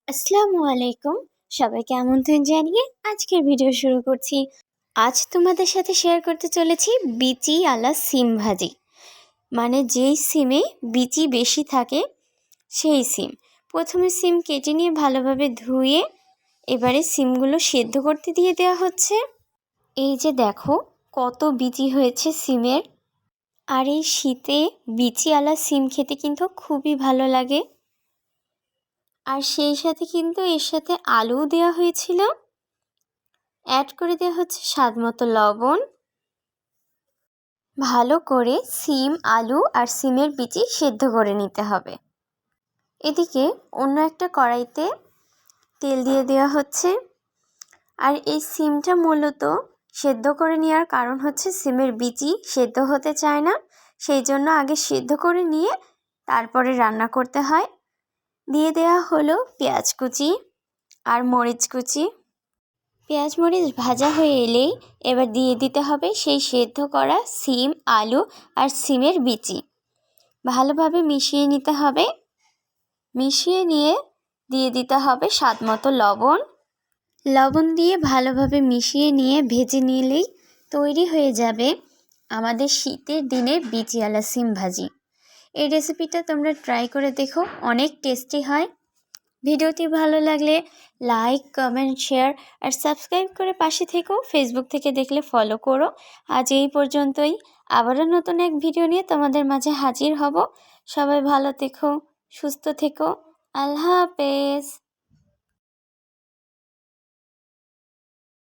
আসসালামু আলাইকুম। সবাইকে আমন্ত্রণ জানিয়ে আজকের ভিডিও শুরু করছি। আজ তোমাদের সাথে শেয়ার করতে চলেছি বিচি আলা সিম ভাজি, মানে যেই সিমে বিচি বেশি থাকে সেই সিম। প্রথমে সিম কেটে নিয়ে ভালোভাবে ধুয়ে এবারে সিমগুলো সেদ্ধ করতে দিয়ে দেওয়া হচ্ছে। এই যে দেখো কত বিচি হয়েছে সিমের। আর এই শীতে বিচি আলা সিম খেতে কিন্তু খুবই ভালো লাগে। আর সেই সাথে কিন্তু এর সাথে আলুও দেওয়া হয়েছিল। অ্যাড করে দেওয়া হচ্ছে স্বাদ মতো লবণ। ভালো করে সিম, আলু আর সিমের বিচি সেদ্ধ করে নিতে হবে। এদিকে অন্য একটা কড়াইতে তেল দিয়ে দেওয়া হচ্ছে। আর এই সিমটা মূলত সেদ্ধ করে নেওয়ার কারণ হচ্ছে সিমের বিচি সেদ্ধ হতে চায় না, সেই জন্য আগে সেদ্ধ করে নিয়ে তারপরে রান্না করতে হয়। দিয়ে দেওয়া হলো পেঁয়াজ কুচি আর মরিচ কুচি। পেঁয়াজ মরিচ ভাজা হয়ে এলেই এবার দিয়ে দিতে হবে সেই সেদ্ধ করা সিম, আলু আর সিমের বিচি। ভালোভাবে মিশিয়ে নিতে হবে। মিশিয়ে নিয়ে দিয়ে দিতে হবে স্বাদ মতো লবণ। লবণ দিয়ে ভালোভাবে মিশিয়ে নিয়ে ভেজে নিলেই তৈরি হয়ে যাবে আমাদের শীতের দিনে বিচিওয়ালা সিম ভাজি। এই রেসিপিটা তোমরা ট্রাই করে দেখো, অনেক টেস্টি হয়। ভিডিওটি ভালো লাগলে লাইক, কমেন্ট, শেয়ার আর সাবস্ক্রাইব করে পাশে থেকো। ফেসবুক থেকে দেখলে ফলো করো। আজ এই পর্যন্তই। আবারও নতুন এক ভিডিও নিয়ে তোমাদের মাঝে হাজির হব। সবাই ভালো থেকো, সুস্থ থেকো। আল্লাহ হাফেজ।